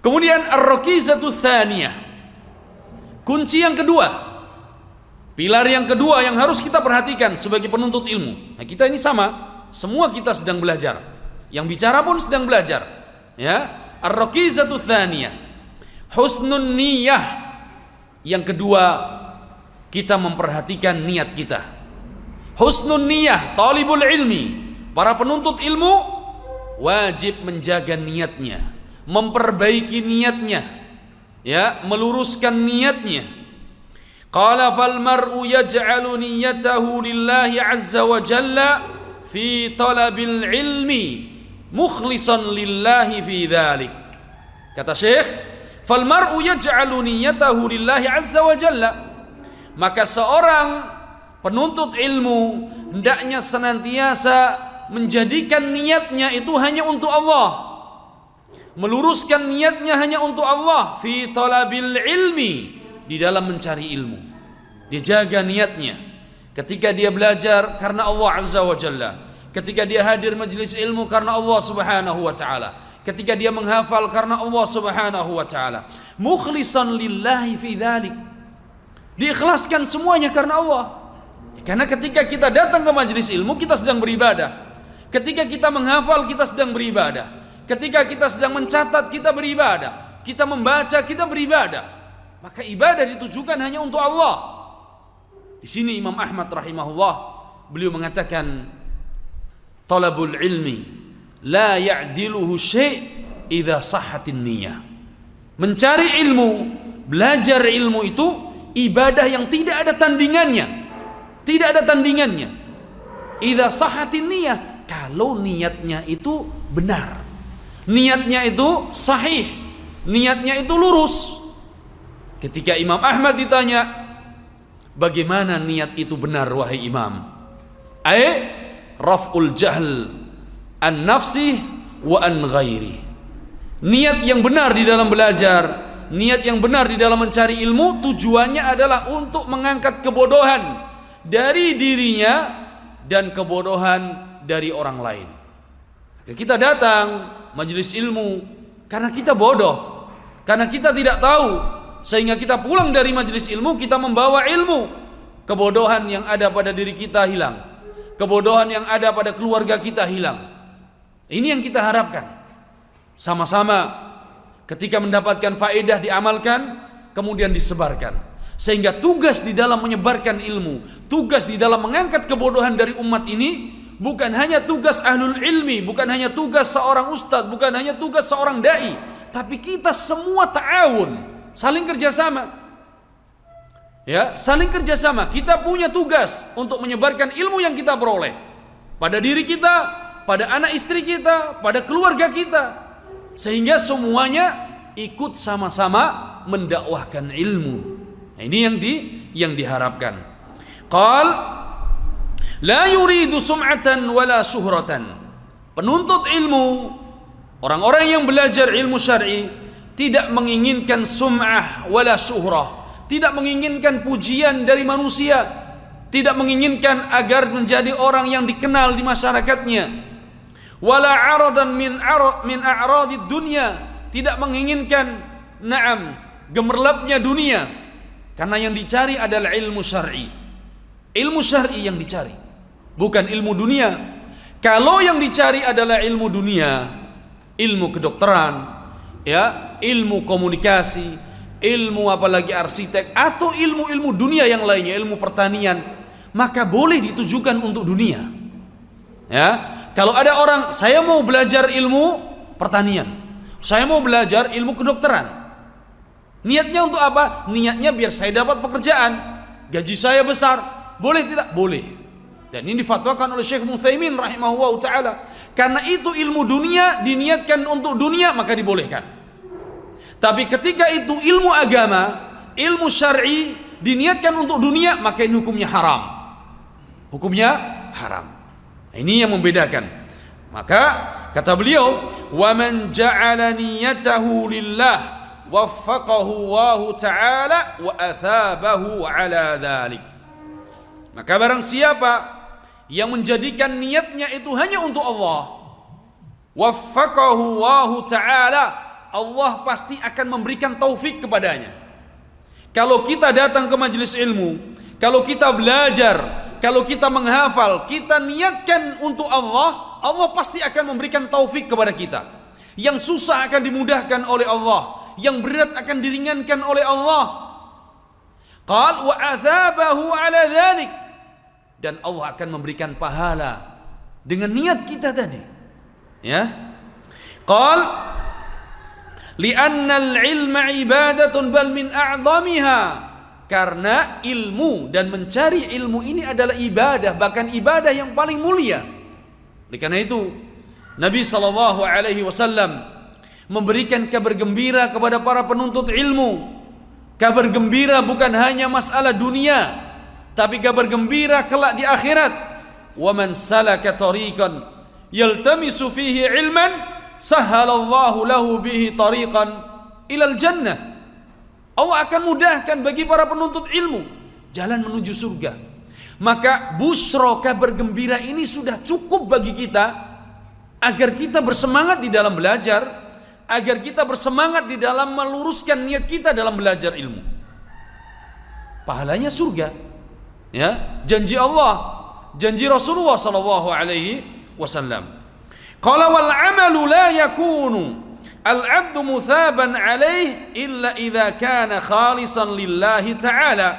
Kemudian ar-rakizatu tsaniyah, kunci yang kedua, pilar yang kedua yang harus kita perhatikan sebagai penuntut ilmu. Nah, kita ini sama, semua kita sedang belajar. Yang bicara pun sedang belajar. Ya, ar-rakizatu tsaniyah, husnun niyah. Yang kedua, kita memperhatikan niat kita. Husnun niyah, talibul ilmi, para penuntut ilmu wajib menjaga niatnya, memperbaiki niatnya, ya, meluruskan niatnya. Qala fal mar'u yaj'alu niyyatahu lillahi azza wa jalla fi talabil ilmi mukhlishan lillahi fi dzalik. Kata Syekh, fal mar'u yaj'alu niyyatahu lillahi azza wa jalla, maka seorang penuntut ilmu hendaknya senantiasa menjadikan niatnya itu hanya untuk Allah, meluruskan niatnya hanya untuk Allah, fi talabil ilmi, di dalam mencari ilmu. Dia jaga niatnya ketika dia belajar karena Allah azza wa jalla, ketika dia hadir majelis ilmu karena Allah subhanahu wa ta'ala, ketika dia menghafal karena Allah subhanahu wa ta'ala, mukhlishan lillahi fi dzalik, diikhlaskan semuanya karena Allah. Karena ketika kita datang ke majelis ilmu, kita sedang beribadah. Ketika kita menghafal, kita sedang beribadah. Ketika kita sedang mencatat, kita beribadah. Kita membaca, kita beribadah. Maka ibadah ditujukan hanya untuk Allah. Di sini Imam Ahmad rahimahullah, beliau mengatakan, talabul ilmi la ya'diluhu syai' idza sahhatin niyyah. Mencari ilmu, belajar ilmu itu ibadah yang tidak ada tandingannya. Tidak ada tandingannya. Idza sahhatin niyyah, kalau niatnya itu benar, niatnya itu sahih, niatnya itu lurus. Ketika Imam Ahmad ditanya, bagaimana niat itu benar wahai Imam? Raf'ul jahl an nafsih wa an ghairi. Niat yang benar di dalam belajar, niat yang benar di dalam mencari ilmu, tujuannya adalah untuk mengangkat kebodohan dari dirinya dan kebodohan dari orang lain. Kita datang majelis ilmu karena kita bodoh, karena kita tidak tahu, sehingga kita pulang dari majelis ilmu kita membawa ilmu. Kebodohan yang ada pada diri kita hilang, kebodohan yang ada pada keluarga kita hilang. Ini yang kita harapkan. Sama-sama ketika mendapatkan faedah diamalkan, kemudian disebarkan. Sehingga tugas di dalam menyebarkan ilmu, tugas di dalam mengangkat kebodohan dari umat ini, bukan hanya tugas ahlul ilmi, bukan hanya tugas seorang ustadz, bukan hanya tugas seorang da'i, tapi kita semua ta'awun, saling kerjasama. Ya, saling kerjasama. Kita punya tugas untuk menyebarkan ilmu yang kita peroleh pada diri kita, pada anak istri kita, pada keluarga kita, sehingga semuanya ikut sama-sama mendakwahkan ilmu. Nah, ini yang diharapkan. Qal la yuridu sum'atan wala syuhratan. Penuntut ilmu, orang-orang yang belajar ilmu syar'i, tidak menginginkan sum'ah wala syuhrah, tidak menginginkan pujian dari manusia, tidak menginginkan agar menjadi orang yang dikenal di masyarakatnya, wala aradan min a'radid dunya, tidak menginginkan gemerlapnya dunia. Karena yang dicari adalah ilmu syar'i. Ilmu syar'i yang dicari, bukan ilmu dunia. Kalau yang dicari adalah ilmu dunia, ilmu kedokteran, ya, ilmu komunikasi, ilmu apalagi arsitek, atau ilmu-ilmu dunia yang lainnya, ilmu pertanian, maka boleh ditujukan untuk dunia. Ya, kalau ada orang, saya mau belajar ilmu pertanian, saya mau belajar ilmu kedokteran. Niatnya untuk apa? Niatnya biar saya dapat pekerjaan, gaji saya besar. Boleh tidak? Boleh. Dan ini difatwakan oleh Syekh Utsaimin rahimahullah ta'ala. Karena itu ilmu dunia diniatkan untuk dunia, maka dibolehkan. Tapi ketika itu ilmu agama, ilmu syar'i diniatkan untuk dunia, maka ini hukumnya haram. Hukumnya haram. Ini yang membedakan. Maka kata beliau, wa man ja'ala niyatahu lillah waffaqahu Allahu ta'ala wa athabahu ala dhalik. Maka barang siapa yang menjadikan niatnya itu hanya untuk Allah, waffaqahu Allahu ta'ala, Allah pasti akan memberikan taufik kepadanya. Kalau kita datang ke majelis ilmu, kalau kita belajar, kalau kita menghafal, kita niatkan untuk Allah, Allah pasti akan memberikan taufik kepada kita. Yang susah akan dimudahkan oleh Allah, yang berat akan diringankan oleh Allah. Qal wa athabahu ala dhalik, dan Allah akan memberikan pahala dengan niat kita tadi. Ya. Qal li'anna al-ilma ibadatun bal min a'zamiha, karena ilmu dan mencari ilmu ini adalah ibadah, bahkan ibadah yang paling mulia. Oleh karena itu Nabi sallallahu alaihi wasallam memberikan kabar gembira kepada para penuntut ilmu. Kabar gembira bukan hanya masalah dunia, tapi kabar gembira kelak di akhirat. Wa man salaka tariqan yaltamisu fihi ilman sahhalallahu lahu bihi tariqan ilal jannah. Allah akan mudahkan bagi para penuntut ilmu jalan menuju surga. Maka busra, kabar gembira ini sudah cukup bagi kita agar kita bersemangat di dalam belajar, agar kita bersemangat di dalam meluruskan niat kita dalam belajar ilmu. Pahalanya surga. Ya, janji Allah, janji Rasulullah sallallahu alaihi wasallam. Qala wal 'amalu la yakunu al-'abdu muthaban 'alaihi illa idza kana khalisan lillahi ta'ala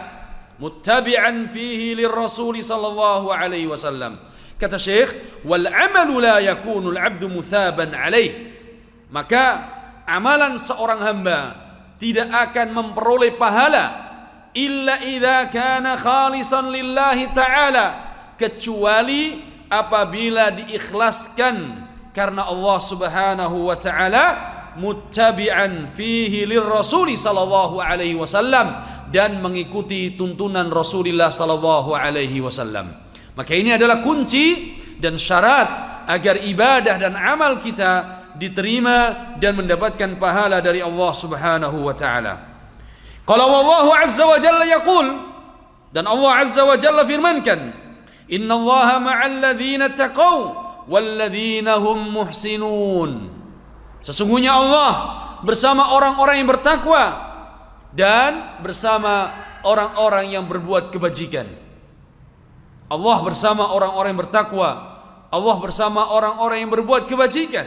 muttabi'an fihi lirrasul sallallahu alaihi wasallam. Kata Syekh, wal 'amalu la yakunu al-'abdu muthaban 'alaihi, maka amalan seorang hamba tidak akan memperoleh pahala illa idza kana khalisan lillahi ta'ala, kecuali apabila diikhlaskan karena Allah Subhanahu wa taala, muttabi'an fihi lirrasul sallallahu alaihi wasallam, dan mengikuti tuntunan Rasulullah sallallahu alaihi wasallam. Maka ini adalah kunci dan syarat agar ibadah dan amal kita diterima dan mendapatkan pahala dari Allah Subhanahu wa taala. Qala wallahu azza wa jalla yaqul, dan Allah azza wa jalla firmankan, innallaha ma'al ladzina taqaw walladzina hum muhsinun. Sesungguhnya Allah bersama orang-orang yang bertakwa dan bersama orang-orang yang berbuat kebajikan. Allah bersama orang-orang yang bertakwa, Allah bersama orang-orang yang berbuat kebajikan.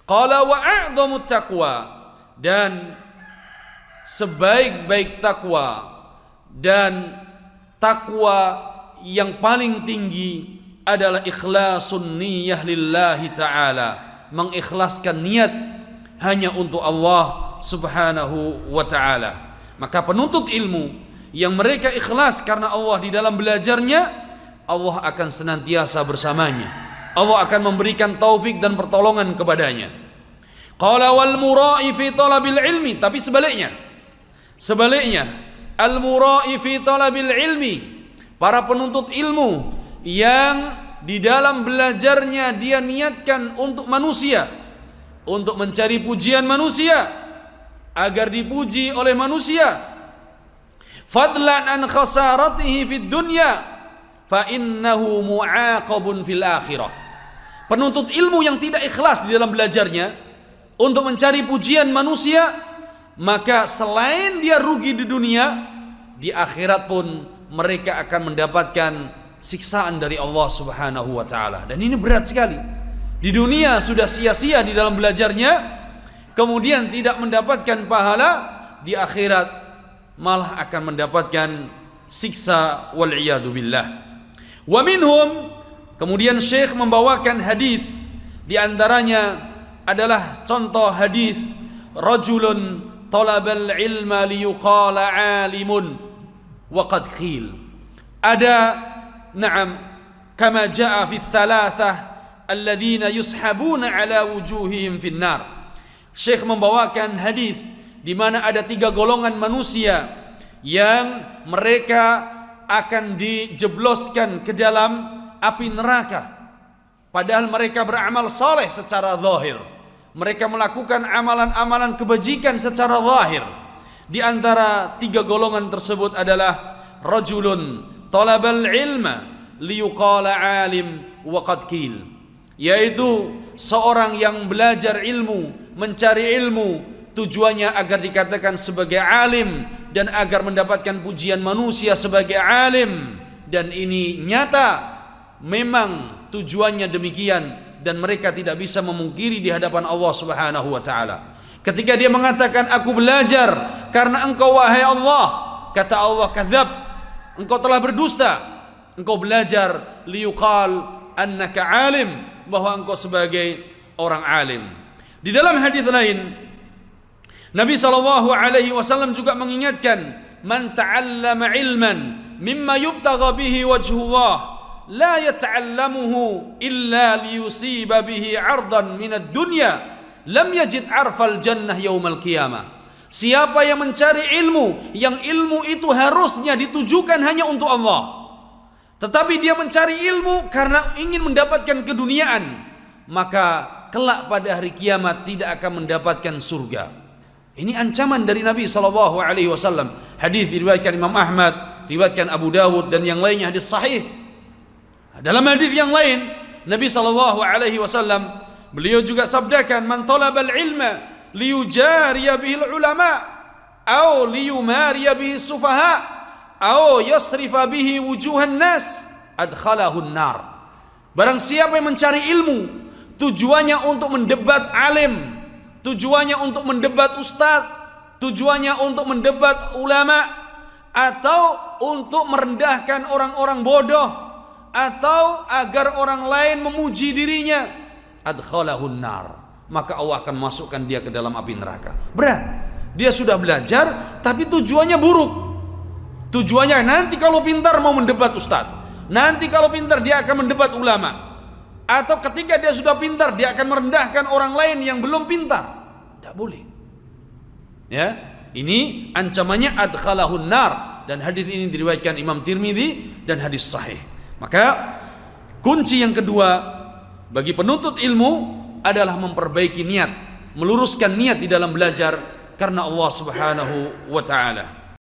Qala wa a'dhamut taqwa, dan sebaik-baik takwa dan takwa yang paling tinggi adalah ikhlasun niyah lillahi ta'ala, mengikhlaskan niat hanya untuk Allah Subhanahu wa ta'ala. Maka penuntut ilmu yang mereka ikhlas karena Allah di dalam belajarnya, Allah akan senantiasa bersamanya, Allah akan memberikan taufik dan pertolongan kepadanya. Qala wal mura'i fi talabil ilmi, tapi sebaliknya, al-mura'i fi talabil ilmi, para penuntut ilmu yang di dalam belajarnya dia niatkan untuk manusia, untuk mencari pujian manusia, agar dipuji oleh manusia. Fadlan an khasaratihi fid dunya fa innahu mu'aqabun fil akhirah. Penuntut ilmu yang tidak ikhlas di dalam belajarnya untuk mencari pujian manusia, maka selain dia rugi di dunia, di akhirat pun mereka akan mendapatkan siksaan dari Allah Subhanahu wa taala. Dan ini berat sekali. Di dunia sudah sia-sia di dalam belajarnya, kemudian tidak mendapatkan pahala, di akhirat malah akan mendapatkan siksa wal iyadu billah. Wa minhum, kemudian Syekh membawakan hadis, di antaranya adalah contoh hadis rajulun talabal ilma liyuqala alimun wa qad qil. Ada na'am kama jaa fi thalathah alladhina yushabuna ala wujuhihim fin nar. Syekh membawakan hadis di mana ada 3 golongan manusia yang mereka akan dijebloskan ke dalam api neraka, padahal mereka beramal saleh secara zahir, mereka melakukan amalan-amalan kebajikan secara zahir. Di antara 3 golongan tersebut adalah rajulun talabal ilma liyuqala alim wa qad qil, yaitu seorang yang belajar ilmu, mencari ilmu tujuannya agar dikatakan sebagai alim dan agar mendapatkan pujian manusia sebagai alim, dan ini nyata memang tujuannya demikian, dan mereka tidak bisa memungkiri di hadapan Allah Subhanahu wa taala. Ketika dia mengatakan aku belajar karena engkau wahai Allah, kata Allah kadzabt, engkau telah berdusta. Engkau belajar liyuqal annaka alim, bahwa engkau sebagai orang alim. Di dalam hadis lain Nabi SAW juga mengingatkan, man ta'allama ilman mimma yubtagha bihi wajhullah la yata'allamuhu illa liyusiba bihi 'ardan minad dunya lam yajid 'arfal jannah yaumal qiyamah. Siapa yang mencari ilmu yang ilmu itu harusnya ditujukan hanya untuk Allah, tetapi dia mencari ilmu karena ingin mendapatkan keduniaan, maka kelak pada hari kiamat tidak akan mendapatkan surga. Ini ancaman dari Nabi SAW. Hadis diriwayatkan Imam Ahmad, diriwayatkan Abu Dawud dan yang lainnya, hadis sahih. Dalam hadis yang lain Nabi SAW beliau juga sabdakan, man talabal ilma liyujariya bihil ulama atau liyumariya bihi sufaha atau yasrifa bihi wujuhan nas adkhalahun nar. Barang siapa yang mencari ilmu tujuannya untuk mendebat alim, tujuannya untuk mendebat ustaz, tujuannya untuk mendebat ulama, atau untuk merendahkan orang-orang bodoh, atau agar orang lain memuji dirinya, adkhalahun nar, maka Allah akan masukkan dia ke dalam api neraka. Berat. Dia sudah belajar tapi tujuannya buruk. Tujuannya nanti kalau pintar mau mendebat ustaz, nanti kalau pintar dia akan mendebat ulama, atau ketika dia sudah pintar dia akan merendahkan orang lain yang belum pintar. Tidak boleh. Ya, ini ancamannya adkhalahun nar, dan hadis ini diriwayatkan Imam Tirmidzi dan hadis sahih. Maka kunci yang kedua bagi penuntut ilmu adalah memperbaiki niat, meluruskan niat di dalam belajar karena Allah Subhanahu wa taala.